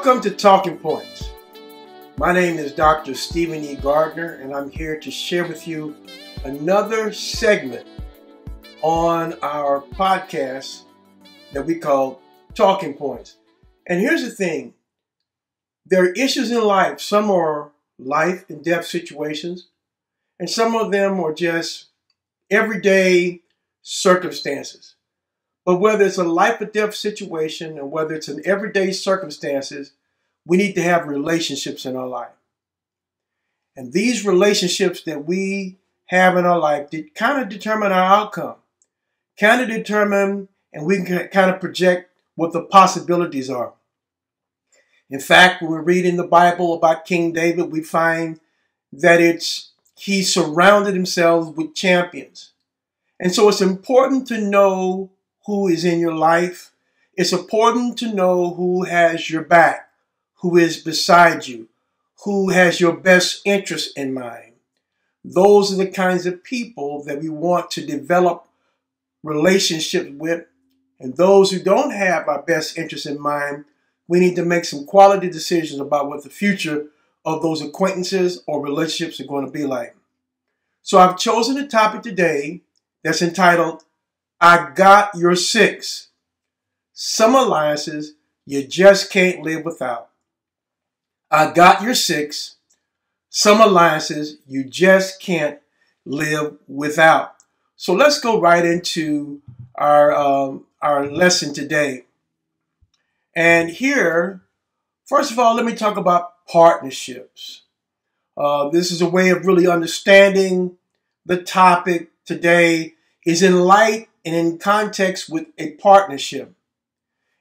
Welcome to Talking Points. My name is Dr. Stephen E. Gardner, and I'm here to share with you another segment on our podcast that we call Talking Points. And here's the thing. There are issues in life. Some are life and death situations, and some of them are just everyday circumstances. But whether it's a life or death situation and whether it's an everyday circumstances, we need to have relationships in our life. And these relationships that we have in our life kind of determine our outcome, kind of determine, and we can kind of project what the possibilities are. In fact, when we read in the Bible about King David, we find that he surrounded himself with champions. And so it's important to know who is in your life. It's important to know who has your back, who is beside you, who has your best interest in mind. Those are the kinds of people that we want to develop relationships with. And those who don't have our best interest in mind, we need to make some quality decisions about what the future of those acquaintances or relationships are going to be like. So I've chosen a topic today that's entitled, I Got Your Six. Some alliances you just can't live without. I got your six. Some alliances you just can't live without. So let's go right into our lesson today. And here, first of all, let me talk about partnerships. This is a way of really understanding the topic today is in light and in context with a partnership.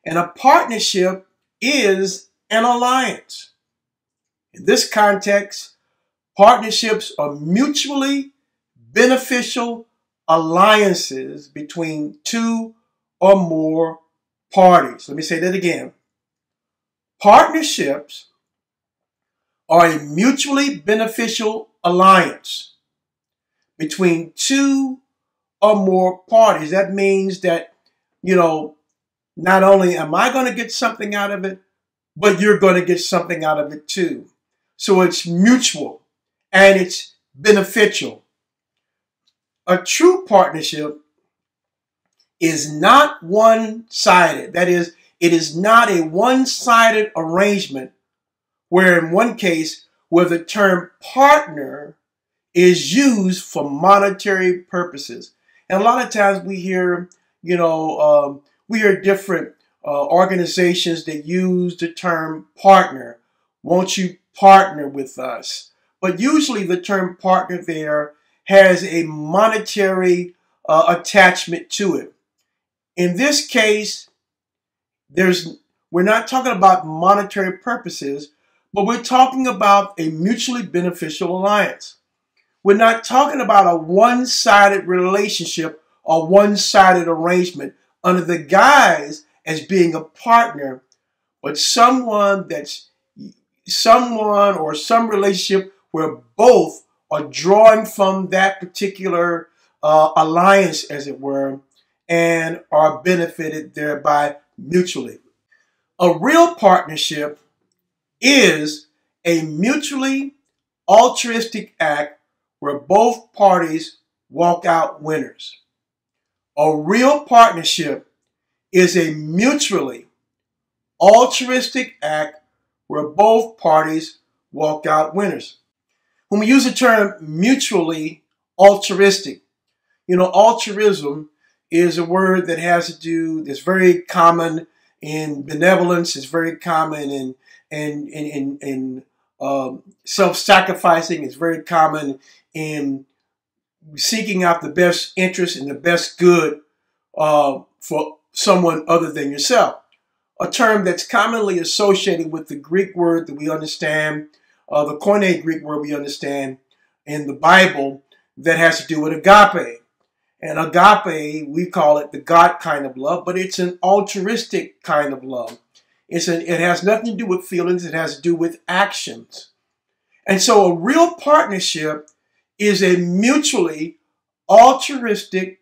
And a partnership is an alliance. In this context, partnerships are mutually beneficial alliances between two or more parties. Let me say that again. Partnerships are a mutually beneficial alliance between two or more parties. That means that, not only am I going to get something out of it, but you're going to get something out of it too. So it's mutual and it's beneficial. A true partnership is not one-sided. That is, it is not a one-sided arrangement where in one case where the term partner is used for monetary purposes. And a lot of times we hear, different organizations that use the term partner. Won't you partner with us? But usually the term partner there has a monetary attachment to it. In this case, we're not talking about monetary purposes, but we're talking about a mutually beneficial alliance. We're not talking about a one-sided relationship or one-sided arrangement under the guise as being a partner, but someone or some relationship where both are drawing from that particular alliance, as it were, and are benefited thereby mutually. A real partnership is a mutually altruistic act where both parties walk out winners. A real partnership is a mutually altruistic act where both parties walk out winners. When we use the term mutually altruistic, altruism is a word that has to do, that's very common in benevolence, it's very common in self-sacrificing, it's very common in seeking out the best interest and the best good for someone other than yourself. A term that's commonly associated with the Greek word that we understand, the Koine Greek word we understand in the Bible that has to do with agape. And agape, we call it the God kind of love, but it's an altruistic kind of love. It has nothing to do with feelings, it has to do with actions. And so a real partnership is a mutually altruistic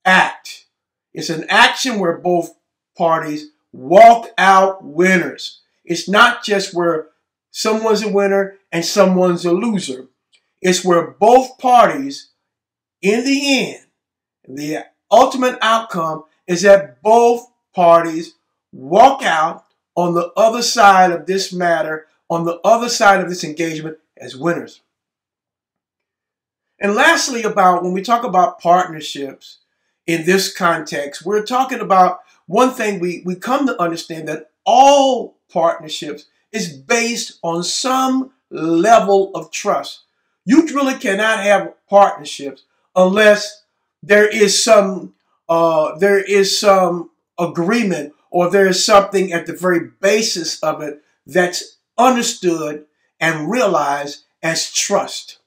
act. It's an action where both parties walk out winners. It's not just where someone's a winner and someone's a loser. It's where both parties, in the end, the ultimate outcome is that both parties walk out on the other side of this matter, on the other side of this engagement as winners. And lastly, about when we talk about partnerships in this context, we're talking about one thing we come to understand, that all partnerships is based on some level of trust. You really cannot have partnerships unless there is some agreement, or there is something at the very basis of it that's understood and realized as trust.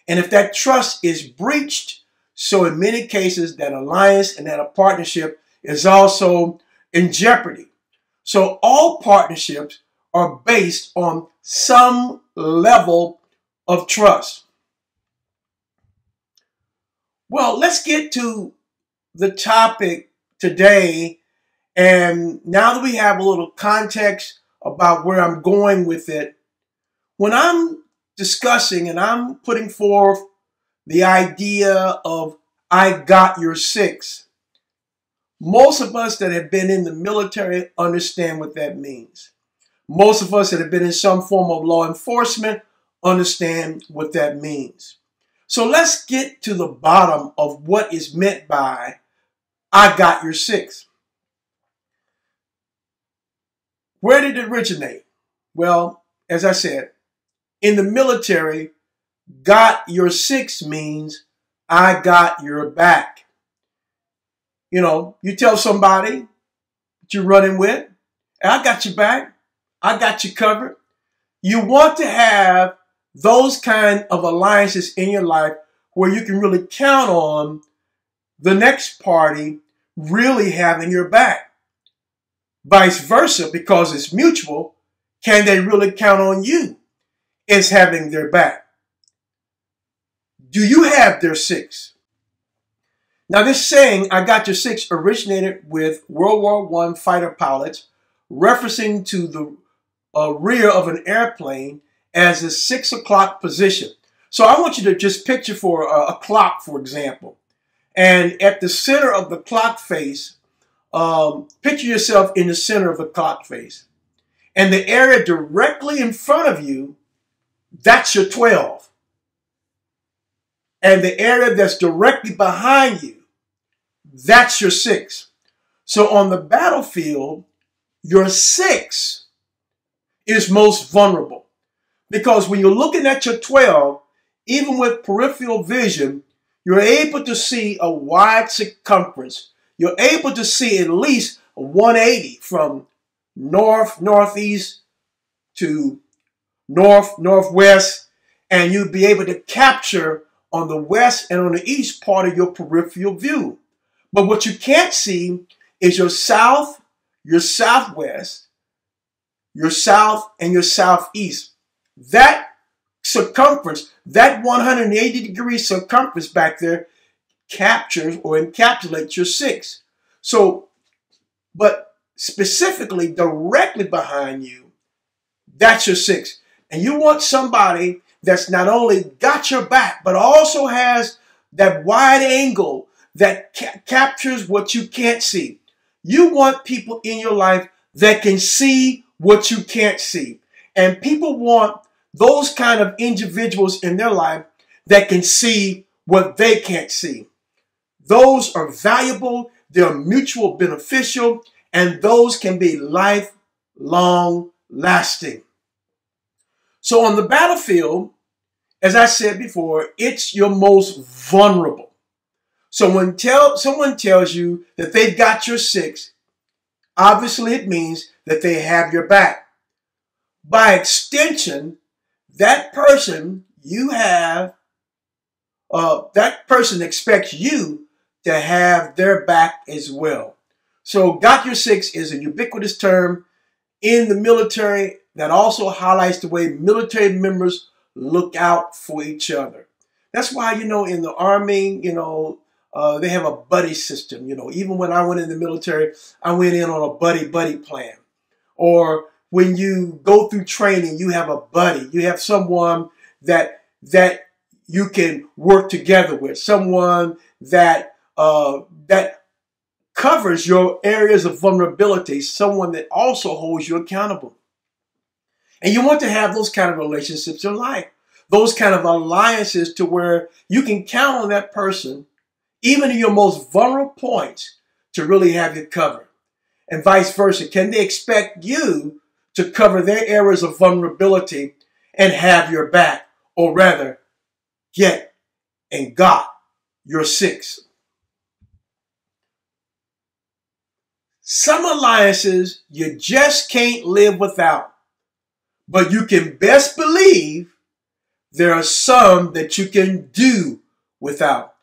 And if that trust is breached, so in many cases that alliance and that a partnership is also in jeopardy. So all partnerships are based on some level of trust. Well, let's get to the topic today. And now that we have a little context about where I'm going with it, when I'm discussing and I'm putting forth the idea of I got your six, most of us that have been in the military understand what that means. Most of us that have been in some form of law enforcement understand what that means. So let's get to the bottom of what is meant by I got your six. Where did it originate? Well, as I said, in the military, got your six means I got your back. You know, you tell somebody that you're running with, I got your back, I got you covered. You want to have those kind of alliances in your life where you can really count on the next party really having your back. Vice versa, because it's mutual, can they really count on you as having their back? Do you have their six? Now this saying, I got your six, originated with World War I fighter pilots referencing to the rear of an airplane as a 6 o'clock position. So I want you to just picture for a clock, for example. And at the center of the clock face, picture yourself in the center of the clock face. And the area directly in front of you, that's your 12. And the area that's directly behind you, that's your 6. So on the battlefield, your 6 is most vulnerable. Because when you're looking at your 12, even with peripheral vision, you're able to see a wide circumference. You're able to see at least 180 from north, northeast to north, northwest, and you'd be able to capture on the west and on the east part of your peripheral view. But what you can't see is your south, your southwest, your south, and your southeast. That circumference, that 180-degree circumference back there captures or encapsulates your 6. So, but specifically directly behind you, that's your 6. And you want somebody that's not only got your back, but also has that wide angle that captures what you can't see. You want people in your life that can see what you can't see. And people want those kind of individuals in their life that can see what they can't see. Those are valuable, they're mutual beneficial, and those can be lifelong lasting. So on the battlefield, as I said before, it's your most vulnerable. So when someone tells you that they've got your 6, obviously it means that they have your back. By extension, that person that person expects you to have their back as well. So got your 6 is a ubiquitous term in the military that also highlights the way military members look out for each other. That's why, in the Army, they have a buddy system. Even when I went in the military, I went in on a buddy plan. Or when you go through training, you have a buddy. You have someone that you can work together with, someone that that covers your areas of vulnerability, someone that also holds you accountable. And you want to have those kind of relationships in life, those kind of alliances to where you can count on that person, even in your most vulnerable points, to really have you covered. And vice versa. Can they expect you to cover their areas of vulnerability and have your back, or rather, get and got your six? Some alliances you just can't live without, but you can best believe there are some that you can do without.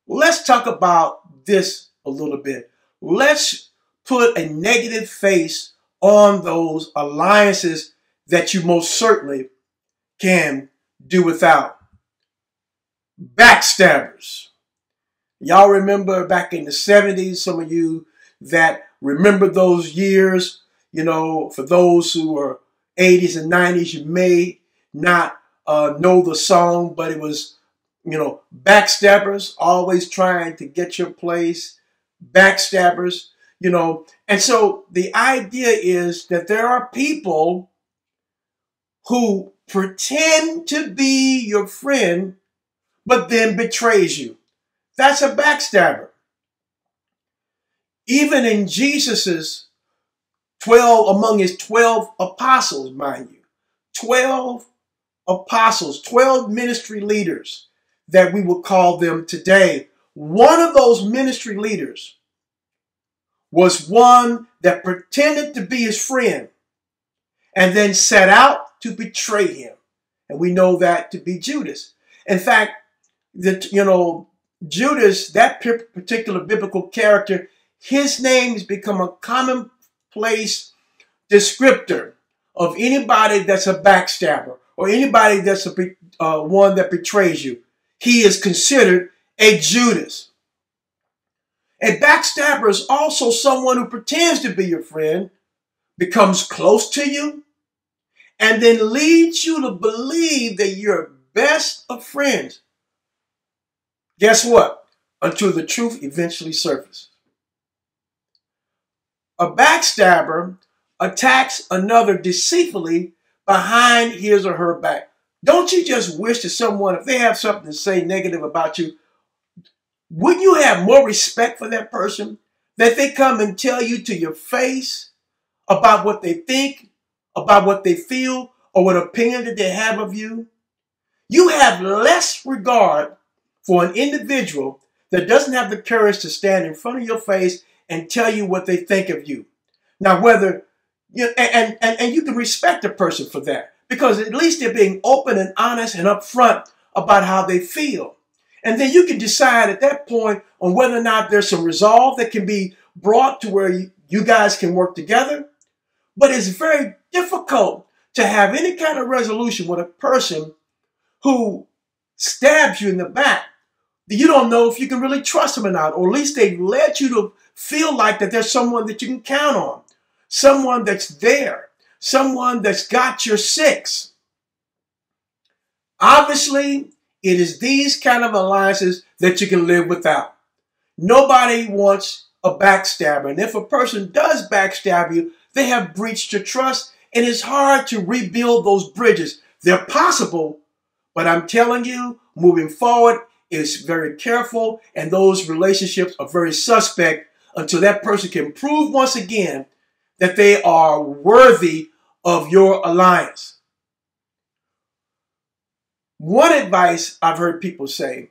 Let's talk about this a little bit. Let's put a negative face on those alliances that you most certainly can do without. Backstabbers. Y'all remember back in the 70s, some of you that remember those years, for those who are 80s and 90s, you may not know the song, but it was, backstabbers, always trying to get your place, backstabbers, And so the idea is that there are people who pretend to be your friend, but then betrays you. That's a backstabber. Even in Jesus's among his 12 apostles, mind you, 12 apostles, 12 ministry leaders that we would call them today. One of those ministry leaders was one that pretended to be his friend and then set out to betray him. And we know that to be Judas. In fact, Judas, that particular biblical character, his name has become a commonplace descriptor of anybody that's a backstabber or anybody that's one that betrays you. He is considered a Judas. A backstabber is also someone who pretends to be your friend, becomes close to you, and then leads you to believe that you're best of friends. Guess what? Until the truth eventually surfaces. A backstabber attacks another deceitfully behind his or her back. Don't you just wish that someone, if they have something to say negative about you, wouldn't you have more respect for that person? That they come and tell you to your face about what they think, about what they feel, or what opinion that they have of you? You have less regard for an individual that doesn't have the courage to stand in front of your face and tell you what they think of you. Now, whether and you can respect a person for that, because at least they're being open and honest and upfront about how they feel. And then you can decide at that point on whether or not there's some resolve that can be brought to where you guys can work together. But it's very difficult to have any kind of resolution with a person who stabs you in the back. You don't know if you can really trust them or not, or at least they've led you to feel like that there's someone that you can count on, someone that's there, someone that's got your six. Obviously, it is these kind of alliances that you can live without. Nobody wants a backstabber. And if a person does backstab you, they have breached your trust, and it's hard to rebuild those bridges. They're possible, but I'm telling you, moving forward is very careful, and those relationships are very suspect until that person can prove once again that they are worthy of your alliance. One advice I've heard people say,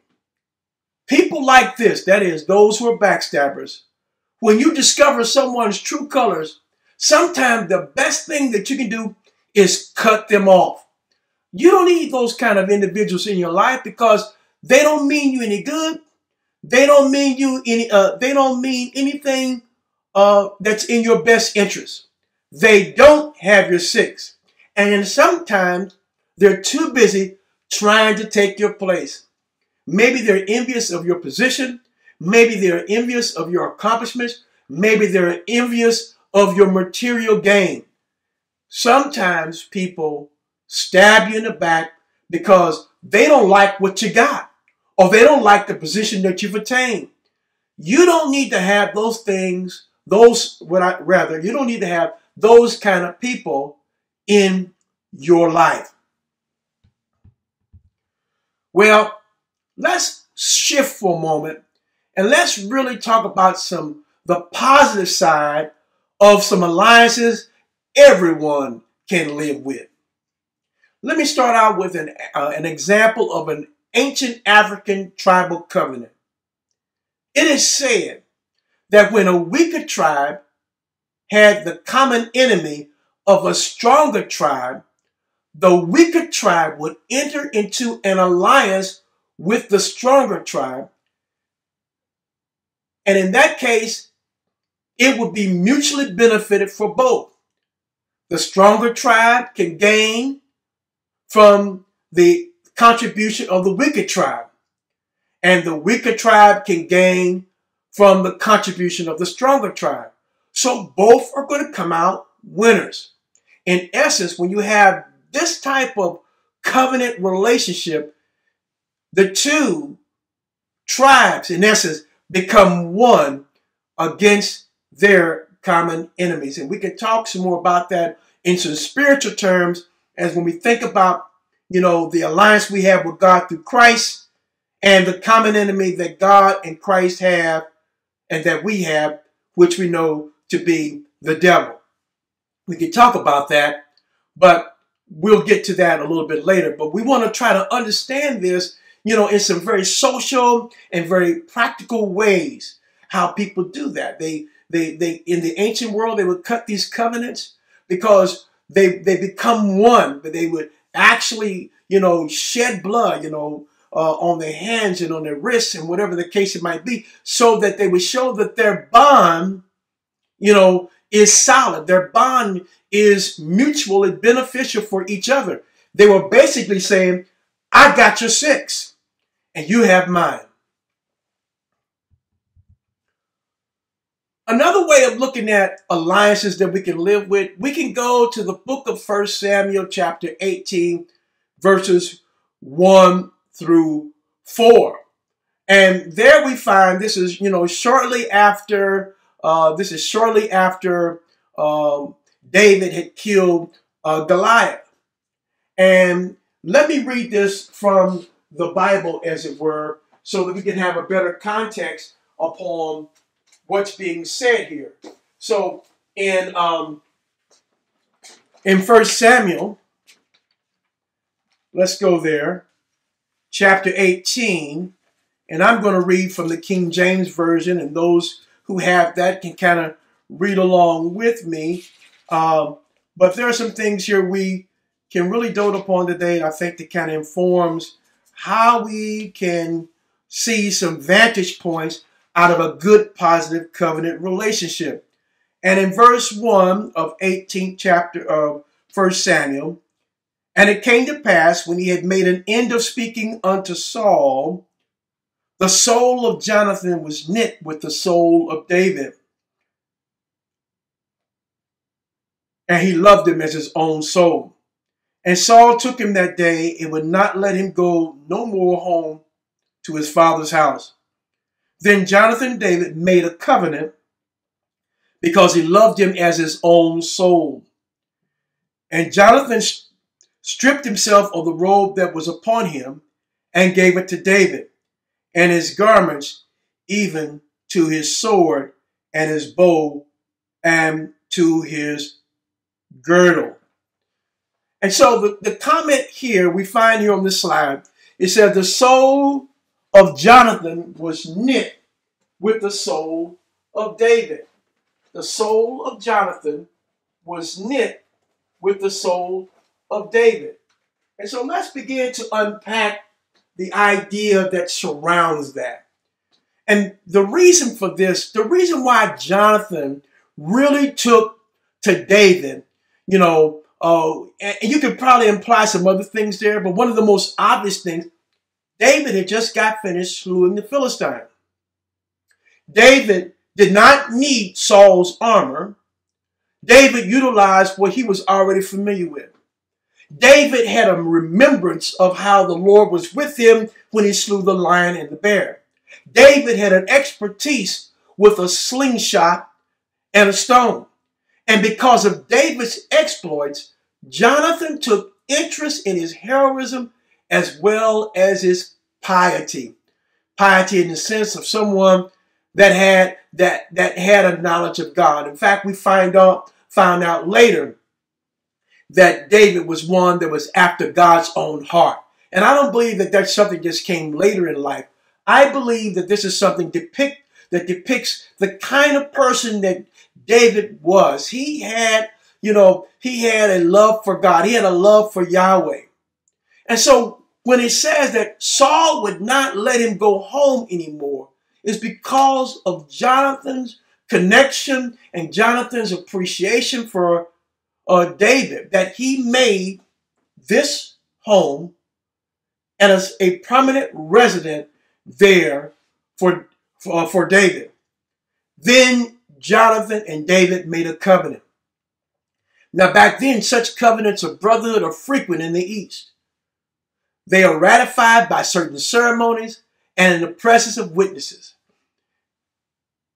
people like this, that is, those who are backstabbers, when you discover someone's true colors, sometimes the best thing that you can do is cut them off. You don't need those kind of individuals in your life because they don't mean you any good. They don't mean you any. They don't mean anything that's in your best interest. They don't have your six, and sometimes they're too busy trying to take your place. Maybe they're envious of your position. Maybe they're envious of your accomplishments. Maybe they're envious of your material gain. Sometimes people stab you in the back because they don't like what you got, or they don't like the position that you've attained. You don't need to have those things, you don't need to have those kind of people in your life. Well, let's shift for a moment and let's really talk about the positive side of some alliances everyone can live with. Let me start out with an example of an ancient African tribal covenant. It is said that when a weaker tribe had the common enemy of a stronger tribe, the weaker tribe would enter into an alliance with the stronger tribe. And in that case, it would be mutually benefited for both. The stronger tribe can gain from the contribution of the weaker tribe, and the weaker tribe can gain from the contribution of the stronger tribe. So both are going to come out winners. In essence, when you have this type of covenant relationship, the two tribes, in essence, become one against their common enemies. And we can talk some more about that in some spiritual terms, as when we think about, the alliance we have with God through Christ and the common enemy that God and Christ have and that we have, which we know to be the devil. We can talk about that, but we'll get to that a little bit later. But we want to try to understand this, in some very social and very practical ways, how people do that. They in the ancient world, they would cut these covenants because they become one, but they would actually, shed blood, on their hands and on their wrists and whatever the case it might be, so that they would show that their bond, is solid. Their bond is mutually beneficial for each other. They were basically saying, I got your six and you have mine. Another way of looking at alliances that we can live with, we can go to the book of 1 Samuel chapter 18, verses 1 through 4. And there we find, this is, shortly after David had killed Goliath. And let me read this from the Bible, as it were, so that we can have a better context upon what's being said here. So in 1 Samuel, let's go there, chapter 18, and I'm going to read from the King James Version, and those who have that can kind of read along with me. But there are some things here we can really dote upon today, I think, that kind of informs how we can see some vantage points out of a good, positive covenant relationship. And in verse 1 of 18th chapter of 1 Samuel, and it came to pass, when he had made an end of speaking unto Saul, the soul of Jonathan was knit with the soul of David, and he loved him as his own soul. And Saul took him that day and would not let him go no more home to his father's house. Then Jonathan and David made a covenant because he loved him as his own soul. And Jonathan stripped himself of the robe that was upon him and gave it to David, and his garments, even to his sword and his bow and to his girdle. And so the comment here we find here on this slide, it says the soul of Jonathan was knit with the soul of David. The soul of Jonathan was knit with the soul of David. And so let's begin to unpack the idea that surrounds that. And the reason for this, the reason why Jonathan really took to David, and you could probably imply some other things there, but one of the most obvious things, David had just got finished slewing the Philistine. David did not need Saul's armor. David utilized what he was already familiar with. David had a remembrance of how the Lord was with him when he slew the lion and the bear. David had an expertise with a slingshot and a stone. And because of David's exploits, Jonathan took interest in his heroism as well as his piety. Piety in the sense of someone that had a knowledge of God. In fact, we found out later that David was one that was after God's own heart. And I don't believe that that's something that just came later in life. I believe that this is something that depicts the kind of person that David was. He had a love for God. He had a love for Yahweh. And so when it says that Saul would not let him go home anymore, it's because of Jonathan's connection and Jonathan's appreciation for David, that he made this home and as a permanent resident there for David. Then Jonathan and David made a covenant. Now back then, such covenants of brotherhood are frequent in the East. They are ratified by certain ceremonies and in the presence of witnesses.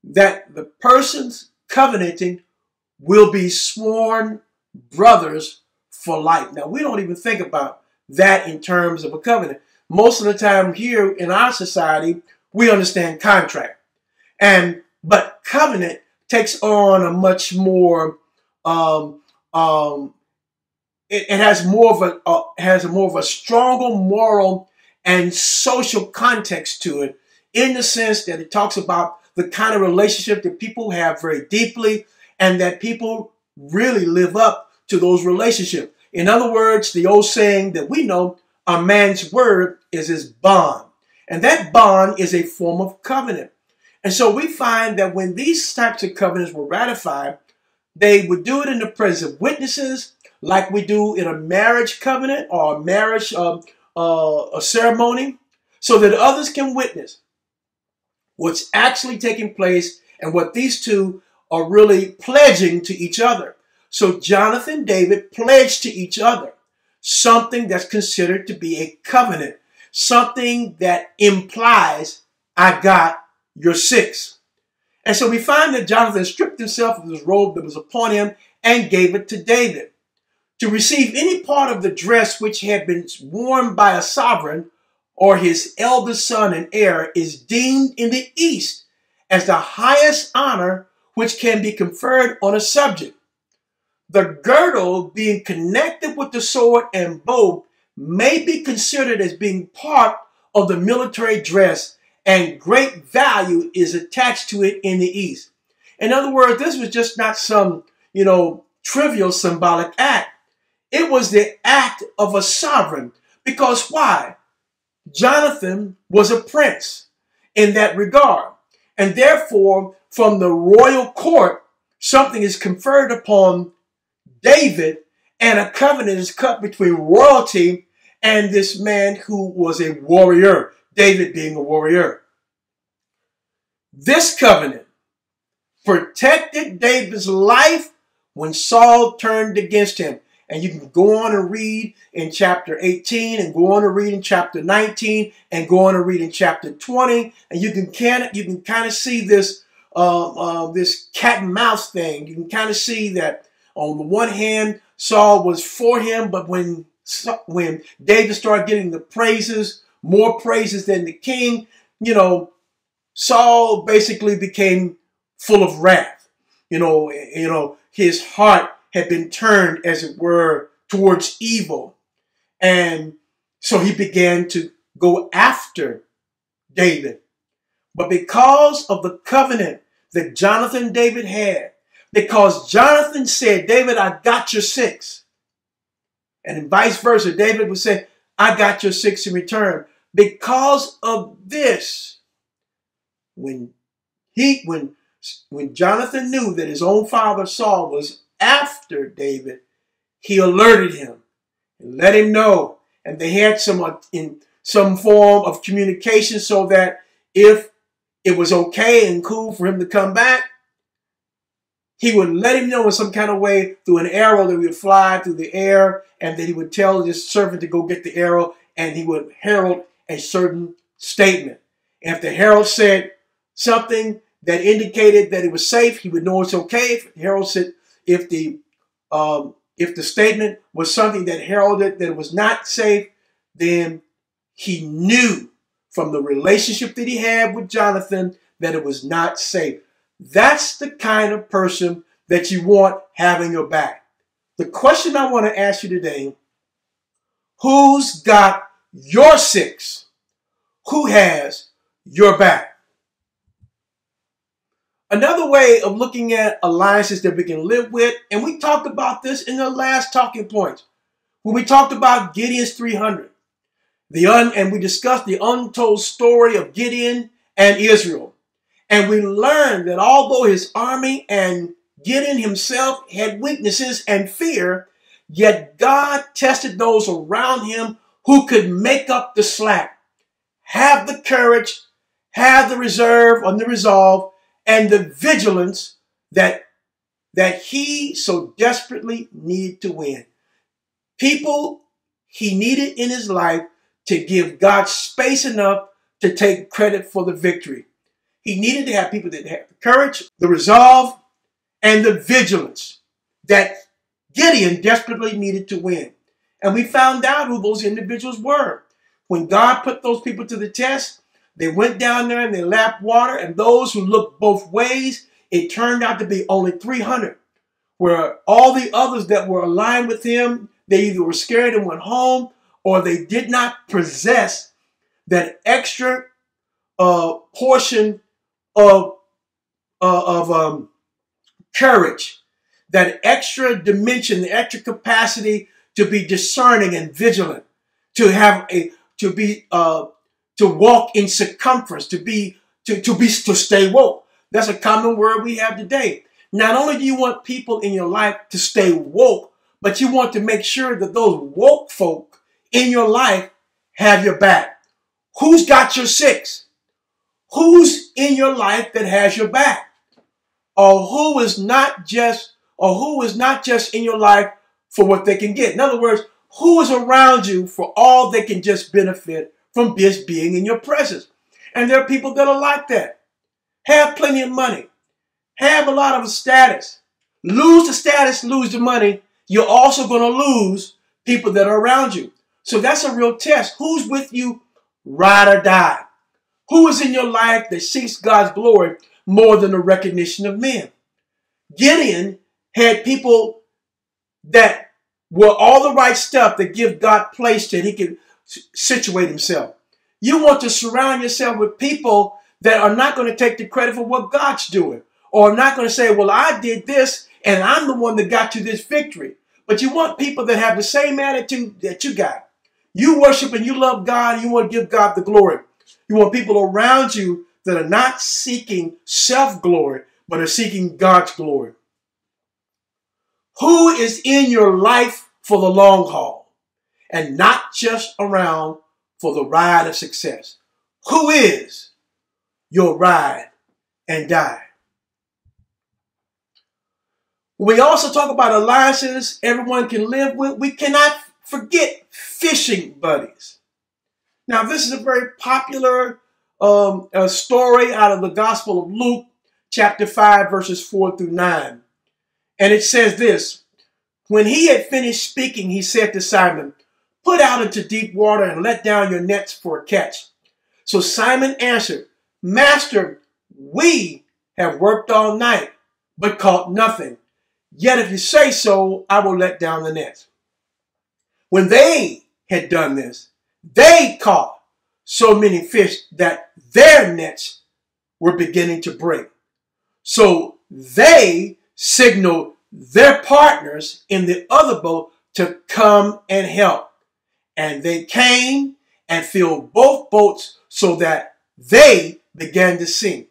That the persons covenanting will be sworn brothers for life. Now, we don't even think about that in terms of a covenant. Most of the time here in our society, we understand contract. But covenant takes on a much more, it has more of a stronger moral and social context to it, in the sense that it talks about the kind of relationship that people have very deeply, and that people really live up to those relationships. In other words, the old saying that we know, a man's word is his bond. And that bond is a form of covenant. And so we find that when these types of covenants were ratified, they would do it in the presence of witnesses, like we do in a marriage covenant or a marriage a ceremony, so that others can witness what's actually taking place and what these two are really pledging to each other. So Jonathan and David pledged to each other something that's considered to be a covenant, something that implies, I got your six. And so we find that Jonathan stripped himself of his robe that was upon him and gave it to David. To receive any part of the dress which had been worn by a sovereign or his eldest son and heir is deemed in the East as the highest honor which can be conferred on a subject. The girdle, being connected with the sword and bow, may be considered as being part of the military dress, and great value is attached to it in the East. In other words, this was just not some, trivial symbolic act. It was the act of a sovereign. Because why? Jonathan was a prince in that regard. And therefore, from the royal court, something is conferred upon David, and a covenant is cut between royalty and this man who was a warrior, David being a warrior. This covenant protected David's life when Saul turned against him. And you can go on and read in chapter 18 and go on and read in chapter 19 and go on and read in chapter 20. And you can kind of see this, this cat and mouse thing. You can kind of see that on the one hand, Saul was for him, but when David started getting the praises, more praises than the king, Saul basically became full of wrath. His heart had been turned, as it were, towards evil. And so he began to go after David. But because of the covenant that Jonathan and David had, because Jonathan said, David, I got your six. And vice versa, David would say, I got your six in return. Because of this, when Jonathan knew that his own father Saul was after David, he alerted him and let him know. And they had some form of communication so that if it was okay and cool for him to come back, He would let him know in some kind of way through an arrow that would fly through the air, and then he would tell his servant to go get the arrow, and he would herald a certain statement. And if the herald said something that indicated that it was safe, he would know it's okay. If the herald said, if the statement was something that heralded that it was not safe, then he knew from the relationship that he had with Jonathan that it was not safe. That's the kind of person that you want having your back. The question I want to ask you today, who's got your six? Who has your back? Another way of looking at alliances that we can live with, and we talked about this in the last talking points, when we talked about Gideon's 300. And we discussed the untold story of Gideon and Israel. And we learned that although his army and Gideon himself had weaknesses and fear, yet God tested those around him who could make up the slack, have the courage, have the reserve and the resolve and the vigilance that he so desperately needed to win. People he needed in his life to give God space enough to take credit for the victory. He needed to have people that had the courage, the resolve, and the vigilance that Gideon desperately needed to win. And we found out who those individuals were. When God put those people to the test, they went down there and they lapped water, and those who looked both ways, it turned out to be only 300. Where all the others that were aligned with him, they either were scared and went home, or they did not possess that extra portion of courage, that extra dimension, the extra capacity to be discerning and vigilant, to walk in circumference, to stay woke. That's a common word we have today. Not only do you want people in your life to stay woke, but you want to make sure that those woke folk in your life have your back. Who's got your six? Who's in your life that has your back? Or who is not just in your life for what they can get? In other words, who is around you for all they can just benefit from just being in your presence? And there are people that are like that. Have plenty of money. Have a lot of status. Lose the status, lose the money. You're also going to lose people that are around you. So that's a real test. Who's with you, ride or die? Who is in your life that seeks God's glory more than the recognition of men? Gideon had people that were all the right stuff that give God place that he could situate himself. You want to surround yourself with people that are not going to take the credit for what God's doing, or not going to say, well, I did this and I'm the one that got you this victory. But you want people that have the same attitude that you got. You worship and you love God, and you want to give God the glory. You want people around you that are not seeking self-glory, but are seeking God's glory. Who is in your life for the long haul and not just around for the ride of success? Who is your ride and die? We also talk about alliances everyone can live with. We cannot forget fishing buddies. Now, this is a very popular story out of the Gospel of Luke, chapter 5, verses 4 through 9. And it says this: when he had finished speaking, he said to Simon, "Put out into deep water and let down your nets for a catch." So Simon answered, "Master, we have worked all night, but caught nothing. Yet if you say so, I will let down the nets." When they had done this, they caught so many fish that their nets were beginning to break. So they signaled their partners in the other boat to come and help. And they came and filled both boats so that they began to sink.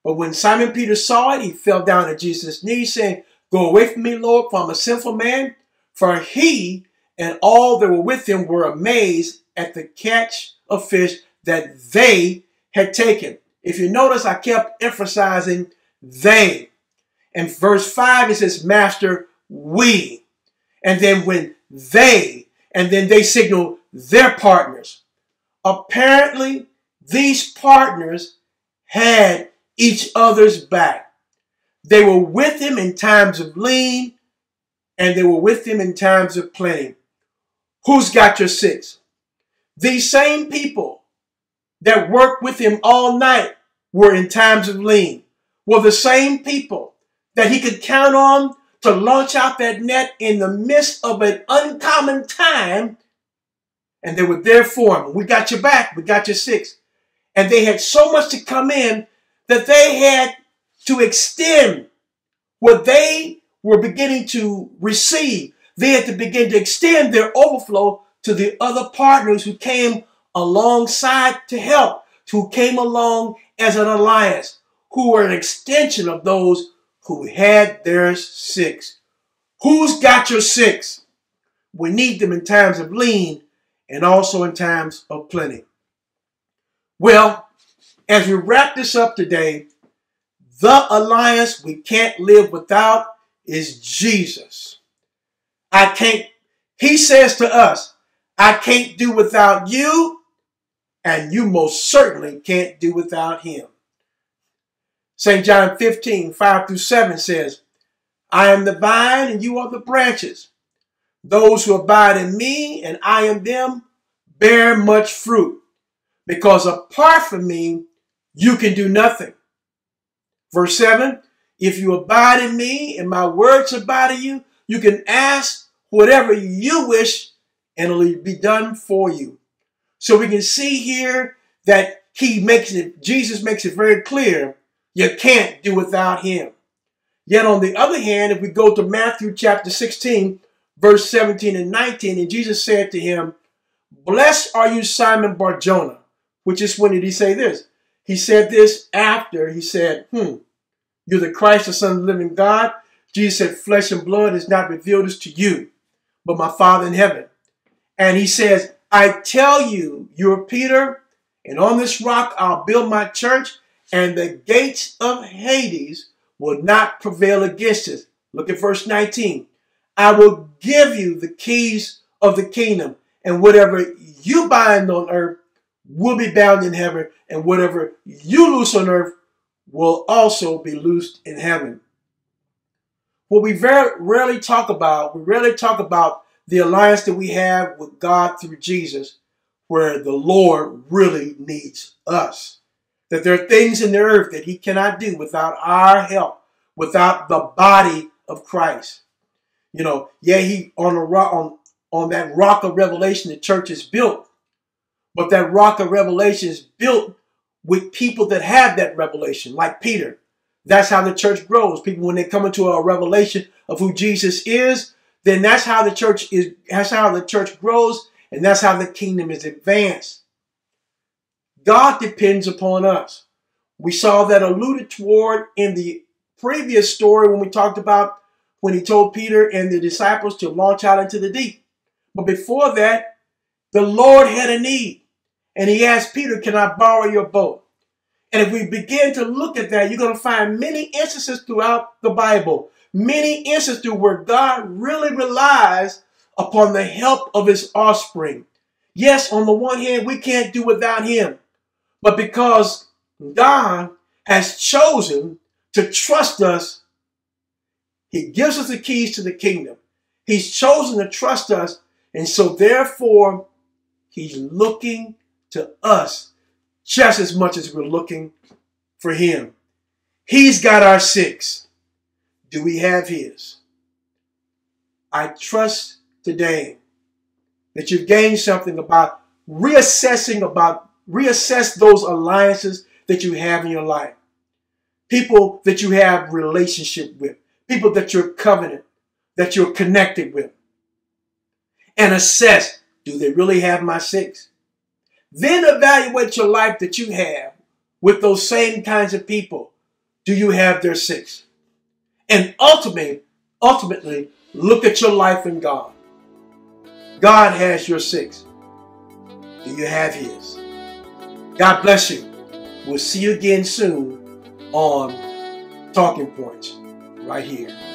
But when Simon Peter saw it, he fell down at Jesus' knees, saying, "Go away from me, Lord, for I'm a sinful man." For he and all that were with him were amazed at the catch of fish that they had taken. If you notice, I kept emphasizing they. And verse 5, it says, Master, we. And then when they, and then they signal their partners. Apparently, these partners had each other's back. They were with him in times of lean, and they were with him in times of plenty. Who's got your six? These same people that worked with him all night were in times of lean, were the same people that he could count on to launch out that net in the midst of an uncommon time, and they were there for him. We got your back. We got your six. And they had so much to come in that they had to extend what they were beginning to receive. They had to begin to extend their overflow to the other partners who came alongside to help, who came along as an alliance, who were an extension of those who had their six. Who's got your six? We need them in times of lean and also in times of plenty. Well, as we wrap this up today, the alliance we can't live without is Jesus. He says to us, I can't do without you, and you most certainly can't do without him. St. John 15, 5-7 says, I am the vine and you are the branches. Those who abide in me and I in them bear much fruit, because apart from me, you can do nothing. Verse 7, if you abide in me and my words abide in you, you can ask whatever you wish and it'll be done for you. So we can see here that Jesus makes it very clear, you can't do without him. Yet on the other hand, if we go to Matthew chapter 16, verse 17 and 19, and Jesus said to him, blessed are you, Simon Bar-Jonah, which is, when did he say this? He said this after he said, you're the Christ, the Son of the living God. Jesus said, flesh and blood has not revealed this to you, but my Father in heaven. And he says, I tell you, you're Peter, and on this rock I'll build my church, and the gates of Hades will not prevail against it. Look at verse 19. I will give you the keys of the kingdom, and whatever you bind on earth will be bound in heaven, and whatever you loose on earth will also be loosed in heaven. What we very rarely talk about, the alliance that we have with God through Jesus, where the Lord really needs us. That there are things in the earth that he cannot do without our help, without the body of Christ. He on that rock of revelation the church is built, but that rock of revelation is built with people that have that revelation, like Peter. That's how the church grows. People, when they come into a revelation of who Jesus is, then that's how the church is. That's how the church grows, and that's how the kingdom is advanced. God depends upon us. We saw that alluded toward in the previous story when we talked about when he told Peter and the disciples to launch out into the deep. But before that, the Lord had a need, and he asked Peter, can I borrow your boat? And if we begin to look at that, you're going to find many instances throughout the Bible, many instances where God really relies upon the help of his offspring. Yes, on the one hand, we can't do without him, but because God has chosen to trust us, he gives us the keys to the kingdom. He's chosen to trust us, and so therefore, he's looking to us just as much as we're looking for him. He's got our six. Do we have his? I trust today that you've gained something about reassess those alliances that you have in your life. People that you have relationship with. People that you're covenant, that you're connected with. And assess, do they really have my six? Then evaluate your life that you have with those same kinds of people. Do you have their six? And ultimately, look at your life in God. God has your six. Do you have his? God bless you. We'll see you again soon on Talking Points. right here.